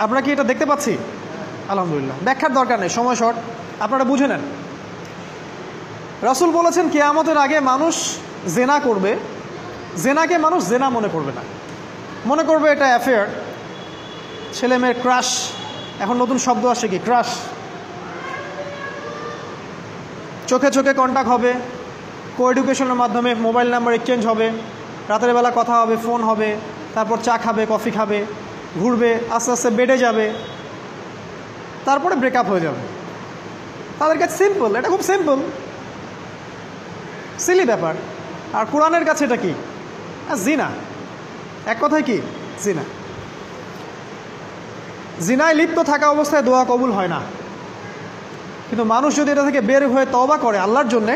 আমরা কি এটা দেখতে পাচ্ছি? আলহামদুলিল্লাহ। ব্যাখ্যার দরকার নেই, সময় শর্ট, আপনারা বুঝে নেন। রাসূল বলেছেন কিয়ামতের আগে মানুষ জেনা করবে, জেনাকে মানুষ জেনা মনে করবে না, মনে করবে এটা অ্যাফেয়ার, ছেলে মেয়ের ক্রাশ, এখন নতুন শব্দ আসে কি ক্রাশ, চোখে চোখে কন্ট্যাক্ট হবে, কো এডুকেশনের মাধ্যমে মোবাইল নাম্বার এক্সচেঞ্জ হবে, রাতের বেলা কথা হবে, ফোন হবে, তারপর চা খাবে, কফি খাবে, ঘুরবে, আস্তে আস্তে বেডে যাবে, তারপরে ব্রেকআপ হয়ে যাবে। তাদের কাছে সিম্পল, এটা খুব সিম্পল, সিলি ব্যাপার। আর কোরআনের কাছে এটা কি? জিনা। এক কথায় কি? জিনা। জিনায় লিপ্ত থাকা অবস্থায় দোয়া কবুল হয় না, কিন্তু মানুষ যদি এটা থেকে বের হয়ে তওবা করে আল্লাহর জন্যে,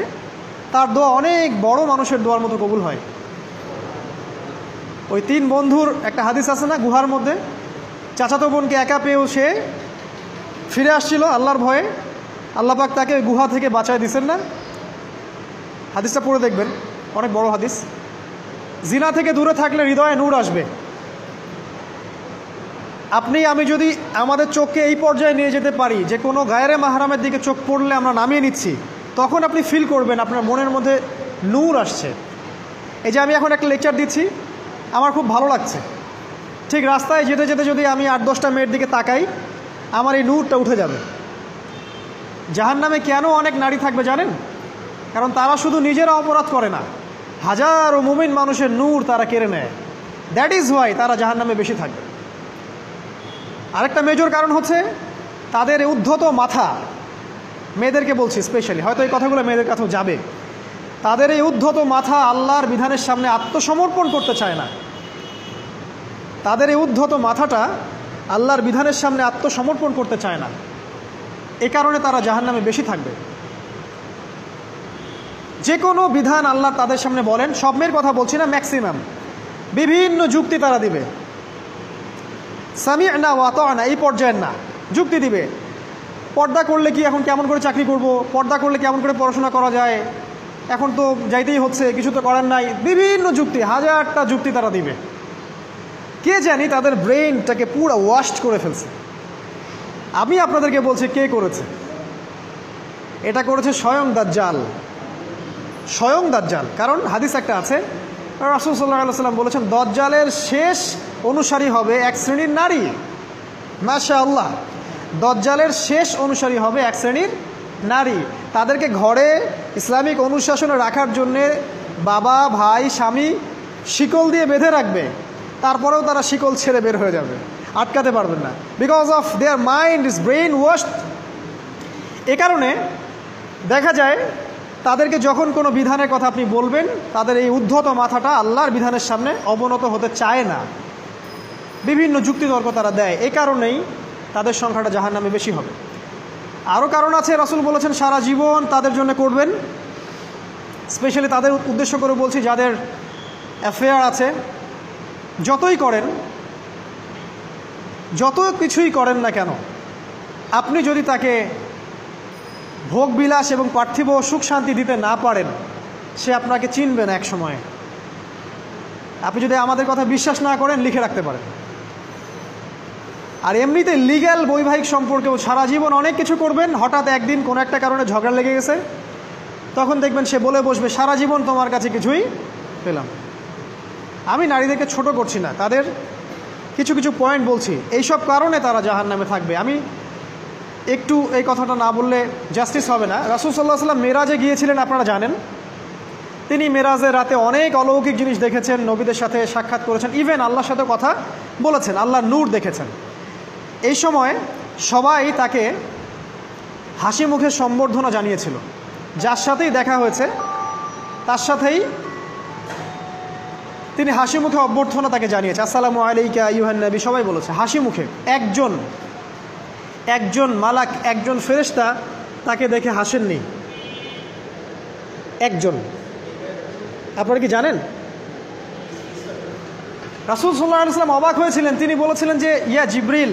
তার দোয়া অনেক বড় মানুষের দোয়ার মতো কবুল হয়। ওই 3 বন্ধুর একটা হাদিস আছে না, গুহার মধ্যে চাচাতো বোনকে একা পেয়েও সে ফিরে আসছিল আল্লাহর ভয়ে, আল্লাহ পাক তাকে ওই গুহা থেকে বাঁচায় দিচ্ছেন না? হাদিসটা পড়ে দেখবেন, অনেক বড় হাদিস। জিনা থেকে দূরে থাকলে হৃদয়ে নূর আসবে। আপনি আমি যদি আমাদের চোখকে এই পর্যায়ে নিয়ে যেতে পারি যে কোনো গায়রে মাহরামের দিকে চোখ পড়লে আমরা নামিয়ে নিচ্ছি, তখন আপনি ফিল করবেন আপনার মনের মধ্যে নূর আসছে। এই যে আমি এখন একটা লেকচার দিচ্ছি, আমার খুব ভালো লাগছে, ঠিক রাস্তায় যেতে যেতে যদি আমি 8-10টা মেয়ের দিকে তাকাই, আমার এই নূরটা উঠে যাবে। জাহান্নামে কেন অনেক নারী থাকবে জানেন? কারণ তারা শুধু নিজেরা অপরাধ করে না, হাজারো মুমিন মানুষের নূর তারা কেড়ে নেয়। দ্যাট ইজ ওয়াই তারা জাহান্নামে বেশি থাকবে। আরেকটা মেজর কারণ হচ্ছে তাদের উদ্ধত মাথা, মেয়েদেরকে বলছি স্পেশালি, হয়তো এই কথাগুলো মেয়েদের কাছেও যাবে। তাদের এই উদ্ধত মাথা আল্লাহর বিধানের সামনে আত্মসমর্পণ করতে চায় না। তাদের এই উদ্ধত মাথাটা আল্লাহর বিধানের সামনে আত্মসমর্পণ করতে চায় না, এ কারণে তারা জাহান্নামে বেশি থাকবে। যে কোনো বিধান আল্লাহ তাদের সামনে বলেন, সব মেয়ের কথা বলছি না, ম্যাক্সিমাম বিভিন্ন যুক্তি তারা দিবে। সামি'না ওয়া আতা'না এই পর্যায়ের না, যুক্তি দিবে। পর্দা করলে কি এখন কেমন করে চাকরি করব, পর্দা করলে কেমন করে পড়াশোনা করা যায়, এখন তো যাইতেই হচ্ছে, কিছু তো করার নাই, বিভিন্ন যুক্তি, হাজারটা যুক্তি তারা দিবে। কে জানি তাদের ব্রেইনটাকে পুরো ওয়াশড করে ফেলছে। আমি আপনাদেরকে বলছি কে করেছে? এটা করেছে স্বয়ং দাজ্জাল, স্বয়ং দাজ্জাল। কারণ হাদিস একটা আছে, রাসূল সাল্লাল্লাহু আলাইহি ওয়াসাল্লাম বলেছেন দাজ্জালের শেষ অনুসারী হবে এক শ্রেণীর নারী। মাশাআল্লাহ, দাজ্জালের শেষ অনুসারী হবে এক শ্রেণীর নারী। তাদেরকে ঘরে ইসলামিক অনুশাসনে রাখার জন্যে বাবা, ভাই, স্বামী শিকল দিয়ে বেঁধে রাখবে, তারপরেও তারা শিকল ছেড়ে বের হয়ে যাবে, আটকাতে পারবেন না, because of their mind is brainwashed. এ কারণে দেখা যায় তাদেরকে যখন কোনো বিধানের কথা আপনি বলবেন, তাদের এই উদ্ধত মাথাটা আল্লাহর বিধানের সামনে অবনত হতে চায় না, বিভিন্ন যুক্তিতর্ক তারা দেয়। এই কারণেই তাদের সংখ্যাটা জাহান্নামে বেশি হবে। আরও কারণ আছে, রাসূল বলেছেন সারা জীবন তাদের জন্য করবেন। স্পেশালি তাদের উদ্দেশ্য করে বলছি যাদের অ্যাফেয়ার আছে, যতই করেন, যত কিছুই করেন না কেন, আপনি যদি তাকে ভোগবিলাস এবং পার্থিব সুখ শান্তি দিতে না পারেন, সে আপনাকে চিনবে না এক সময়। আপনি যদি আমাদের কথা বিশ্বাস না করেন, লিখে রাখতে পারেন। আর এমনিতে লিগ্যাল বৈবাহিক সম্পর্কেও সারা জীবন অনেক কিছু করবেন, হঠাৎ একদিন কোনো একটা কারণে ঝগড়া লেগে গেছে, তখন দেখবেন সে বলে বসবে সারা জীবন তোমার কাছে কিছুই পেলাম। আমি নারীদেরকে ছোট করছি না, তাদের কিছু কিছু পয়েন্ট বলছি, এইসব কারণে তারা জাহান্নামে থাকবে। আমি একটু এই কথাটা না বললে জাস্টিস হবে না। রাসূল সাল্লাল্লাহু আলাইহি ওয়াসাল্লাম মেরাজে গিয়েছিলেন, আপনারা জানেন। তিনি মেরাজের রাতে অনেক অলৌকিক জিনিস দেখেছেন, নবীদের সাথে সাক্ষাৎ করেছেন, ইভেন আল্লাহর সাথে কথা বলেছেন, আল্লাহর নূর দেখেছেন। এই সময় সবাই তাকে হাসি মুখে সম্বর্ধনা জানিয়েছিল। যার সাথেই দেখা হয়েছে তার সাথেই তিনি হাসি মুখে অভ্যর্থনা তাকে জানিয়েছে, আসসালামু আলাইকা আইয়ুহান নবী, সবাই বলেছে হাসি মুখে। একজন মালাক, একজন ফেরেশতা তাকে দেখে হাসেননি, একজন। আপনারা কি জানেন? রাসূল সাল্লাল্লাহু আলাইহি ওয়াসাল্লাম অবাক হয়েছিলেন। তিনি বলেছিলেন যে ইয়া জিবরিল,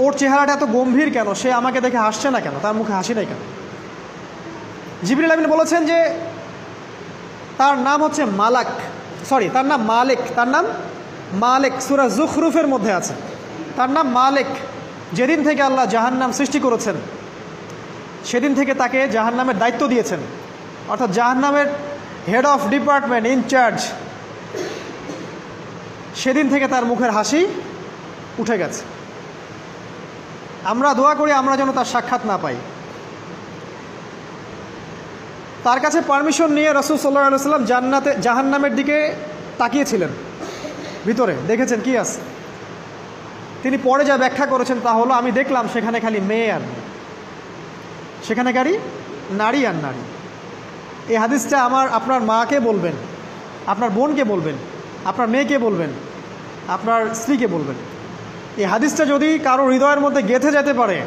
ওর চেহারাটা এত গম্ভীর কেন, সে আমাকে দেখে হাসছে না কেন, তার মুখে হাসি নাই কেন? জিবরিল আমিন বলেছেন যে তার নাম হচ্ছে মালাক, তার নাম মালিক, তার নাম মালিক, সূরা যুখরুফের মধ্যে আছে। তার নাম মালিক। যেদিন থেকে আল্লাহ জাহান্নাম সৃষ্টি করেছেন সেদিন থেকে তাকে জাহান্নামের দায়িত্ব দিয়েছেন, অর্থাৎ জাহান্নামের হেড অফ ডিপার্টমেন্ট, ইনচার্জ। সেদিন থেকে তার মুখের হাসি উঠে গেছে। আমরা দোয়া করি আমরা যেন তার সাক্ষাৎ না পাই। তার কাছে পারমিশন নিয়ে রাসূল সাল্লাল্লাহু আলাইহি ওয়াসাল্লাম জাহান্নামের দিকে তাকিয়েছিলেন, ভিতরে দেখেছেন কি আছে। তিনি পরে যা ব্যাখ্যা করেছেন তা হলো, আমি দেখলাম সেখানে খালি মেয়ে আর মেয়ে, সেখানে খালি নারী আর নারী। এই হাদিসটা আপনার মাকে বলবেন, আপনার বোনকে বলবেন, আপনার মেয়েকে বলবেন, আপনার স্ত্রীকে বলবেন। এই হাদিসটা যদি কারো হৃদয়ের মধ্যে গেঁথে যেতে পারে,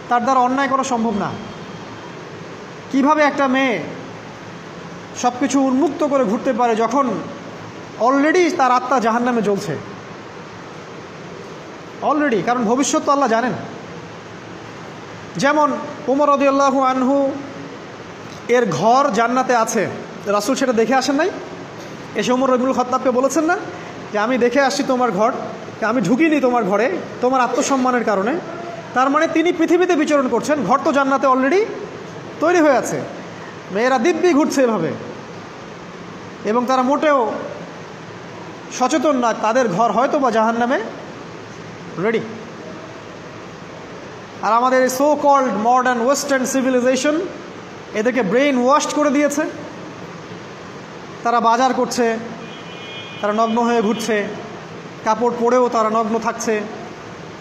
তার দ্বারা অন্যায় করা সম্ভব না। কিভাবে একটা মেয়ে সব কিছু উন্মুক্ত করে ঘুরতে পারে যখন অলরেডি তার আত্মা জাহান্নামে জ্বলছে, অলরেডি, কারণ ভবিষ্যৎ তো আল্লাহ জানেন। যেমন উমর রাদিয়াল্লাহু আনহু এর ঘর জান্নাতে আছে, রাসূল সেটা দেখে আসেন নাই? এসে উমর ইবনুল খাত্তাবকে বলেছেন না যে আমি দেখে আসছি তোমার ঘর, আমি ঢুকিনি তোমার ঘরে তোমার আত্মসম্মানের কারণে। তার মানে তিনি পৃথিবীতে বিচরণ করছেন, ঘর তো জান্নাতে অলরেডি তৈরি হয়ে আছে। মেয়েরা দিব্যি ঘুরছে এভাবে, এবং তারা মোটেও সচেতন না তাদের ঘর হয়তো বা জাহান্নামে রেডি। আর আমাদের এই so called modern western civilisation এদেরকে ব্রেইন ওয়াশড করে দিয়েছে। তারা বাজার করছে, তারা নগ্ন হয়ে ঘুরছে, কাপড় পরেও তারা নগ্ন থাকছে,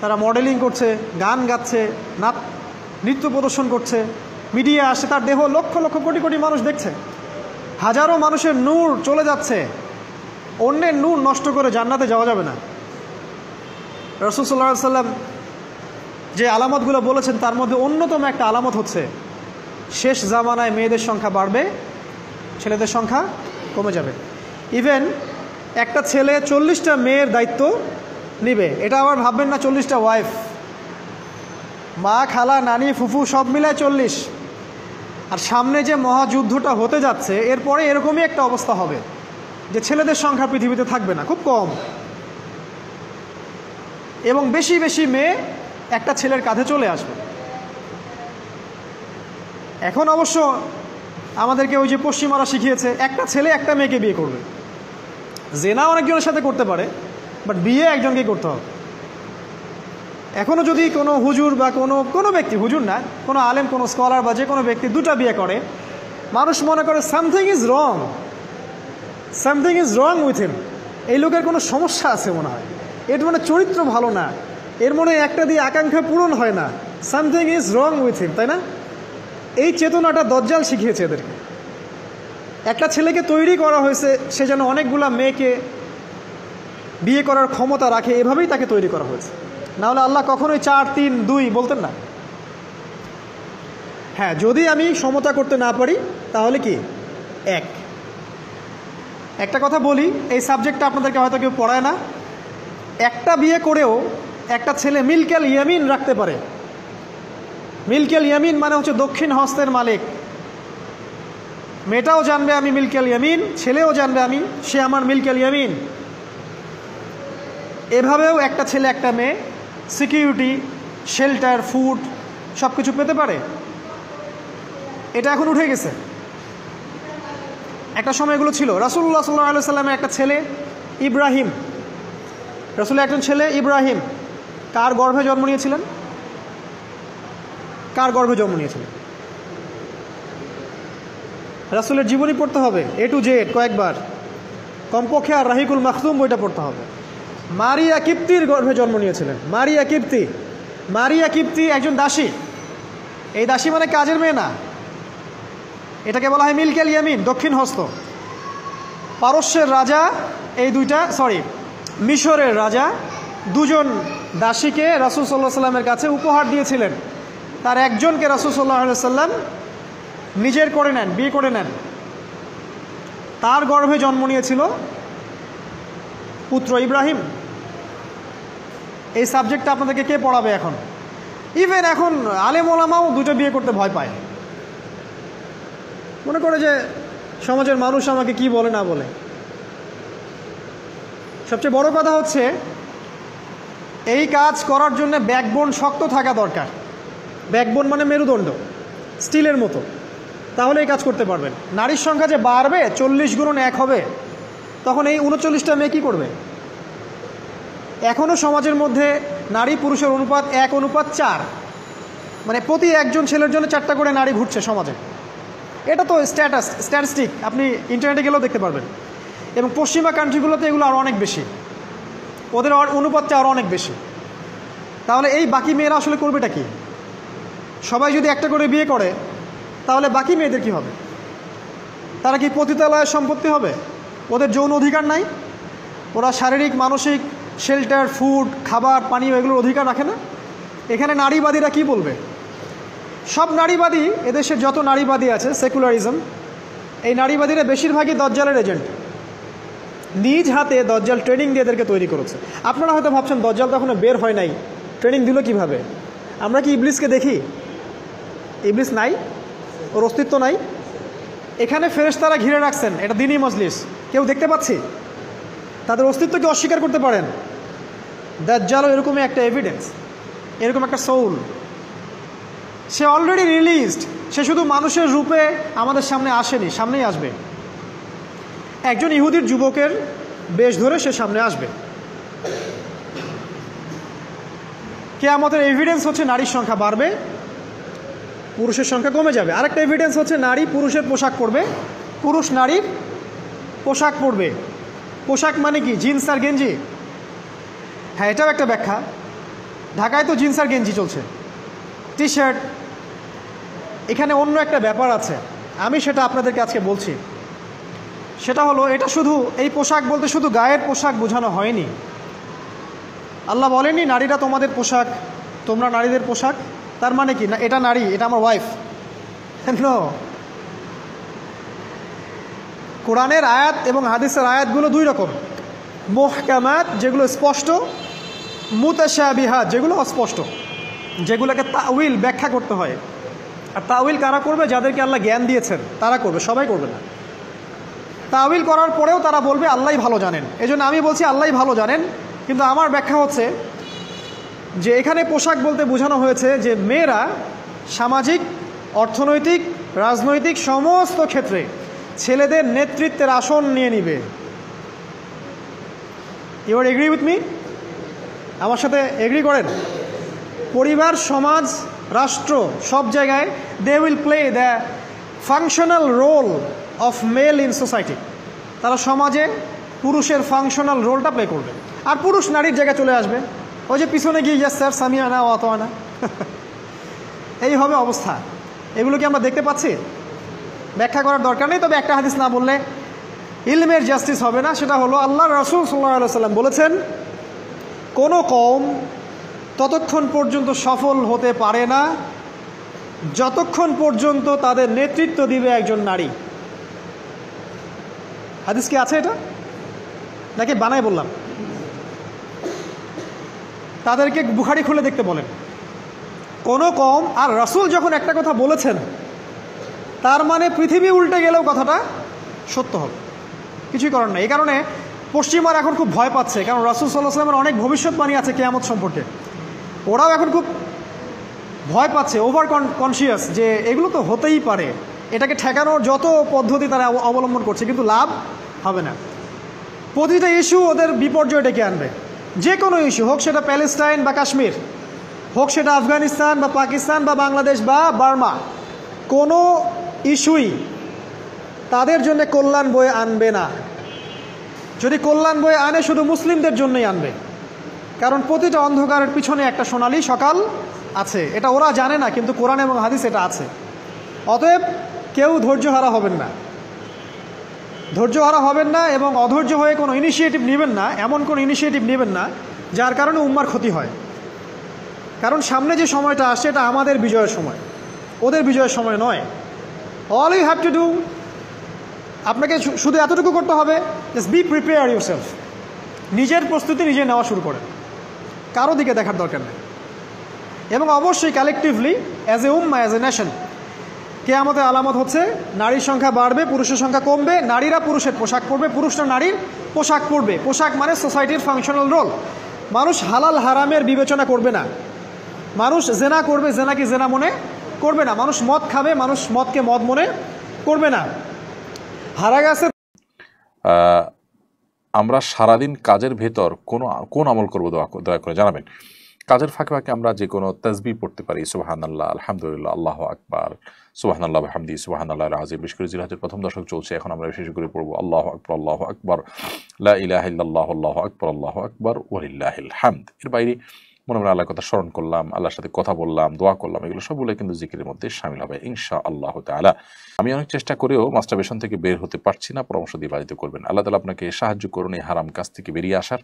তারা মডেলিং করছে, গান গাচ্ছে, নৃত্য প্রদর্শন করছে, মিডিয়া আসছে, তার দেহ লক্ষ লক্ষ কোটি কোটি মানুষ দেখছে। হাজারো মানুষের নূর চলে যাচ্ছে, অন্যের নূর নষ্ট করে জান্নাতে যাওয়া যাবে না। রাসূল সাল্লাল্লাহু আলাইহি ওয়াসাল্লাম যে আলামতগুলো বলেছেন তার মধ্যে অন্যতম একটা আলামত হচ্ছে শেষ জামানায় মেয়েদের সংখ্যা বাড়বে, ছেলেদের সংখ্যা কমে যাবে। ইভেন একটা ছেলে 40টা মেয়ের দায়িত্ব নিবে। এটা আবার ভাববেন না 40টা ওয়াইফ, মা, খালা, নানি, ফুফু সব মিলায় 40। আর সামনে যে মহাযুদ্ধটা হতে যাচ্ছে এরপরে এরকমই একটা অবস্থা হবে যে ছেলেদের সংখ্যা পৃথিবীতে থাকবে না, খুব কম, এবং বেশি বেশি মেয়ে একটা ছেলের কাঁধে চলে আসবে। এখন অবশ্য আমাদেরকে ওই যে পশ্চিমারা শিখিয়েছে একটা ছেলে একটা মেয়েকে বিয়ে করবে। জেনা অনেকজনের সাথে করতে পারে, বাট বিয়ে একজনকেই করতে হবে। এখনও যদি কোনো হুজুর বা কোনো ব্যক্তি, হুজুর না, কোনো আলেম, কোনো স্কলার বা যে কোনো ব্যক্তি দুটা বিয়ে করে, মানুষ মনে করে something is wrong, something is wrong with him. এই লোকের কোনো সমস্যা আছে মনে হয়, এর মানে চরিত্র ভালো না, এর মনে একটা দিয়ে আকাঙ্ক্ষা পূরণ হয় না, something is wrong with him, তাই না? এই চেতনাটা দজ্জাল শিখিয়েছে এদেরকে। একটা ছেলেকে তৈরি করা হয়েছে সে যেন অনেকগুলা মেয়েকে বিয়ে করার ক্ষমতা রাখে, এভাবেই তাকে তৈরি করা হয়েছে। না হলে আল্লাহ কখনোই 4, 3, 2 বলতেন না। হ্যাঁ, যদি আমি সমতা করতে না পারি তাহলে কি একটা কথা বলি, এই সাবজেক্টটা আপনাদেরকে হয়তো কেউ পড়ায় না। একটা বিয়ে করেও একটা ছেলে মিল্কেল ইয়ামিন রাখতে পারে। মিল্কেল ইয়ামিন মানে হচ্ছে দক্ষিণ হস্তের মালিক। মেয়েটাও জানবে আমি মিল্কেল ইয়ামিন, ছেলেও জানবে সে আমার মিল্কেল ইয়ামিন। এভাবেও একটা ছেলে একটা মেয়ে সিকিউরিটি, শেল্টার, ফুড সব কিছু পেতে পারে। এটা এখন উঠে গেছে, একটা সময় এগুলো ছিল। রাসূলুল্লাহ সাল্লাল্লাহু আলাইহি ওয়াসাল্লামের একটা ছেলে ইব্রাহিম, রাসূলের একজন ছেলে ইব্রাহিম কার গর্ভে জন্ম নিয়েছিলেন? কার গর্ভে জন্ম নিয়েছিলেন? রাসূলের জীবনী পড়তে হবে A to Z কয়েকবার, কমপক্ষে, আর রাহিকুল মাখতুম বইটা পড়তে হবে। মারিয়া কিপ্তির গর্ভে জন্ম নিয়েছিলেন। মারিয়া কিপ্তি একজন দাসী। এই দাসী মানে কাজের মেয়ে না, এটাকে বলা হয় মিল্কেল ইয়ামিন, দক্ষিণ হস্ত। পারস্যের রাজা মিশরের রাজা দুজন দাসীকে রাসূল সাল্লাল্লাহু আলাইহি সাল্লামের কাছে উপহার দিয়েছিলেন। তার একজনকে রাসূল সাল্লাল্লাহু আলাইহি সাল্লাম নিজের করে নেন, বিয়ে করে নেন। তার গর্ভে জন্ম নিয়েছিল পুত্র ইব্রাহিম। এই সাবজেক্টটা আপনাদেরকে কে পড়াবে এখন? ইভেন এখন আলেম ওলামাও দুটো বিয়ে করতে ভয় পায়, মনে করে যে সমাজের মানুষ আমাকে কি বলে না বলে। সবচেয়ে বড় কথা হচ্ছে এই কাজ করার জন্য ব্যাকবোন শক্ত থাকা দরকার। ব্যাকবোন মানে মেরুদণ্ড, স্টিলের মতো, তাহলে এই কাজ করতে পারবেন। নারীর সংখ্যা যে বাড়বে, 40 × 1 হবে, তখন এই 39টা মেয়ে কী করবে? এখনও সমাজের মধ্যে নারী পুরুষের অনুপাত 1:4, মানে প্রতি একজন ছেলের জন্য 4টা করে নারী ঘুরছে সমাজে। এটা তো স্ট্যাটিস্টিক, আপনি ইন্টারনেটে গেলেও দেখতে পারবেন। এবং পশ্চিমা কান্ট্রিগুলোতে এগুলো আরও অনেক বেশি, ওদের অনুপাতটা আরও অনেক বেশি। তাহলে এই বাকি মেয়েরা আসলে করবেটা কি? সবাই যদি একটা করে বিয়ে করে, তাহলে বাকি মেয়েদের কি হবে? তারা কি পতিতালয়ের সম্পত্তি হবে? ওদের যৌন অধিকার নাই? ওরা শারীরিক, মানসিক, শেল্টার, ফুড, খাবার, পানীয় এগুলোর অধিকার রাখে না? এখানে নারীবাদীরা কি বলবে? সব নারীবাদী, এদেশের যত নারীবাদী আছে, সেকুলারিজম, এই নারীবাদীরা বেশিরভাগই দজ্জালের এজেন্ট। নিজ হাতে দজ্জাল ট্রেনিং দিয়ে এদেরকে তৈরি করেছে। আপনারা হয়তো ভাবছেন দজ্জাল তো এখনো বের হয় নাই, ট্রেনিং দিল কিভাবে? আমরা কি ইবলিসকে দেখি? ইবলিস নাই, ওর অস্তিত্ব নাই। এখানে ফেরেশতারা ঘিরে রাখছেন, এটা দ্বীনি মজলিস, কেউ দেখতে পাচ্ছি? তাদের অস্তিত্বকে অস্বীকার করতে পারেন? দাজ্জালও এরকমই একটা এভিডেন্স, এরকম একটা সোল। সে অলরেডি রিলিজড, সে শুধু মানুষের রূপে আমাদের সামনে আসেনি, সামনেই আসবে। একজন ইহুদির যুবকের বেশ ধরে সে সামনে আসবে। কিয়ামতের এভিডেন্স হচ্ছে নারীর সংখ্যা বাড়বে, পুরুষের সংখ্যা কমে যাবে। আরেকটা এভিডেন্স হচ্ছে নারী পুরুষের পোশাক পরবে, পুরুষ নারীর পোশাক পরবে। পোশাক মানে কি? জিন্স আর গেঞ্জি? হ্যাঁ, এটাও একটা ব্যাখ্যা। ঢাকায় তো জিন্স আর গেঞ্জি চলছে, টি শার্ট। এখানে অন্য একটা ব্যাপার আছে, আমি সেটা আপনাদেরকে আজকে বলছি। সেটা হলো, এটা শুধু এই পোশাক বলতে শুধু গায়ের পোশাক বোঝানো হয়নি। আল্লাহ বলেনি নারীরা তোমাদের পোশাক, তোমরা নারীদের পোশাক। তার মানে কি? না এটা নারী, এটা আমার ওয়াইফ। নো, কোরআনের আয়াত এবং হাদিসের আয়াতগুলো দুই রকম। মুহকামাত, যেগুলো স্পষ্ট, মুতাশাবিহাত, যেগুলো অস্পষ্ট, যেগুলোকে তাউইল, ব্যাখ্যা করতে হয়। আর তাউইল কারা করবে? যাদেরকে আল্লাহ জ্ঞান দিয়েছেন তারা করবে, সবাই করবে না। তাউইল করার পরেও তারা বলবে আল্লাহই ভালো জানেন। এজন্য আমি বলছি আল্লাহই ভালো জানেন, কিন্তু আমার ব্যাখ্যা হচ্ছে যে এখানে পোশাক বলতে বোঝানো হয়েছে যে মেয়েরা সামাজিক, অর্থনৈতিক, রাজনৈতিক সমস্ত ক্ষেত্রে ছেলেদের নেতৃত্বের আসন নিয়ে নিবে। You are agree with me? আমার সাথে এগ্রি করেন? পরিবার, সমাজ, রাষ্ট্র, সব জায়গায় they will play the functional role of male in society. তারা সমাজে পুরুষের ফাংশনাল রোলটা প্লে করবে, আর পুরুষ নারীর জায়গায় চলে আসবে। ওই যে পিছনে গিয়ে ইয়াস স্যার, সামিয়ানা ও আতোয়ানা, এই হবে অবস্থা। এগুলো কি আমরা দেখতে পাচ্ছি? ব্যাখ্যা করার দরকার নেই। তবে একটা হাদিস না বললে ইলমের জাস্টিস হবে না। সেটা হলো আল্লাহ রাসূল সাল্লাল্লাহু আলাইহি ওয়াসাল্লাম বলেছেন, কোনো কওম ততক্ষণ পর্যন্ত সফল হতে পারে না যতক্ষণ পর্যন্ত তাদের নেতৃত্ব দিবে একজন নারী। হাদিস কি আছে এটা, নাকি বানায় বললাম? তাদেরকে বুখারী খুলে দেখতে বলেন। কোনো কওম, আর রাসূল যখন একটা কথা বলেছেন তার মানে পৃথিবী উল্টে গেলেও কথাটা সত্য হবে, কিছুই করার নাই। এই কারণে পশ্চিমার এখন খুব ভয় পাচ্ছে, কারণ রাসূল সাল্লাল্লাহু আলাইহি ওয়াসাল্লামের অনেক ভবিষ্যৎবাণী আছে কিয়ামত সম্পর্কে। ওরাও এখন খুব ভয় পাচ্ছে, ওভার কনসিয়াস, যে এগুলো তো হতেই পারে। এটাকে ঠেকানোর যত পদ্ধতি তারা অবলম্বন করছে, কিন্তু লাভ হবে না। প্রতিটা ইস্যু ওদের বিপর্যয় ডেকে আনবে। যে কোনো ইস্যু হোক, সেটা প্যালেস্টাইন বা কাশ্মীর হোক, সেটা আফগানিস্তান বা পাকিস্তান বা বাংলাদেশ বা বার্মা, কোনো ইস্যুই তাদের জন্য কল্যাণ বয়ে আনবে না। যদি কল্যাণ বয়ে আনে, শুধু মুসলিমদের জন্যই আনবে, কারণ প্রতিটা অন্ধকারের পিছনে একটা সোনালী সকাল আছে। এটা ওরা জানে না, কিন্তু কোরআন এবং হাদিস এটা আছে। অতএব কেউ ধৈর্যহারা হবেন না, ধৈর্যহারা হবেন না, এবং অধৈর্য হয়ে কোনো ইনিশিয়েটিভ নেবেন না, এমন কোনো ইনিশিয়েটিভ নেবেন না যার কারণে উম্মার ক্ষতি হয়। কারণ সামনে যে সময়টা আসছে, এটা আমাদের বিজয়ের সময়, ওদের বিজয়ের সময় নয়। All you have to do, আপনাকে শুধু এতটুকু করতে হবে, জাস্ট বি প্রিপেয়ার ইউরসেলফ। নিজের প্রস্তুতি নিজে নেওয়া শুরু করেন, কারো দিকে দেখার দরকার নেই। এবং অবশ্যই collectively, as a Umma, as a nation, কিয়ামতের আলামত হচ্ছে নারীর সংখ্যা বাড়বে, পুরুষের সংখ্যা কমবে। নারীরা পুরুষের পোশাক পরবে, পুরুষরা নারীর পোশাক পরবে। পোশাক মানে সোসাইটির ফাংশনাল রোল। মানুষ হালাল হারামের বিবেচনা করবে না, মানুষ জেনা করবে জেনাকে জেনা মনে করবে না, মানুষ মদ খাবে মানুষ মদকে মদ মনে করবে না। হারা গেছে। আমরা সারাদিন কাজের ভেতর কোন আমল করবো দয়া করে জানাবেন। কাজের ফাঁকে ফাঁকে আমরা যে কোনো তাসবিহ পড়তে পারি, সুবহানাল্লাহ, আলহামদুলিল্লাহ, আল্লাহু আকবার, সুবহানাল্লাহ ওয়া বিহামদিহি, সুবহানাল্লাহিল আযীম। বিশেষ করে জিলহজের প্রথম দশক চলছে, এখন আমরা বিশেষ করে পড়বো আল্লাহু আকবার, লা ইলাহা ইল্লাল্লাহ, আল্লাহু আকবার ওয়া লিল্লাহিল হামদ। এর বাইরে মনে মনে আল্লাহর কথা স্মরণ করলাম, আল্লাহর সাথে কথা বললাম, দোয়া করলাম, এগুলো সবগুলো কিন্তু জিকিরের মধ্যে শামিল হবে ইনশাআল্লাহ তাআলা। আমি অনেক চেষ্টা করেও মাস্টারবেশন থেকে বের হতে পারছি না, পরামর্শ দিয়ে বাধিত করবেন। আল্লাহ তাআলা আপনাকে সাহায্য করুন এই হারাম কাজ থেকে বেরিয়ে আসার।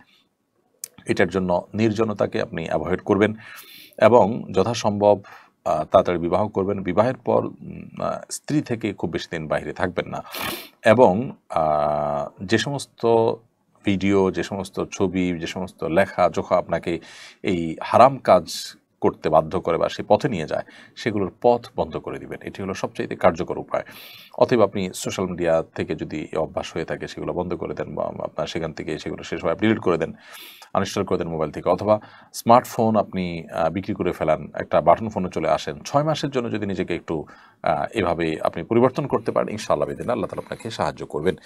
এটার জন্য নির্জনতাকে আপনি অ্যাভয়েড করবেন এবং যথাসম্ভব তাড়াতাড়ি বিবাহ করবেন। বিবাহের পর স্ত্রী থেকে খুব বেশি দিন বাইরে থাকবেন না এবং যে সমস্ত ভিডিও, যে সমস্ত ছবি, যে সমস্ত লেখা যখন আপনাকে এই হারাম কাজ করতে বাধ্য করে বা সে পথে নিয়ে যায়, সেগুলোর পথ বন্ধ করে দিবেন। এটি হলো সবচেয়ে কার্যকর উপায়। অতএব আপনি সোশ্যাল মিডিয়া থেকে যদি অভ্যাস হয়ে থাকে সেগুলো বন্ধ করে দেন বা আপনার সেখান থেকে সেগুলো শেষ হয় ডিলিট করে দেন, আনইনস্টল করে দেন মোবাইল থেকে, অথবা স্মার্টফোন আপনি বিক্রি করে ফেলান, একটা বাটন ফোনে চলে আসেন। 6 মাসের জন্য যদি নিজেকে একটু এভাবে আপনি পরিবর্তন করতে পারেন, ইনশাআল্লাহ বিদিন আল্লাহ তাআলা আপনাকে সাহায্য করবেন।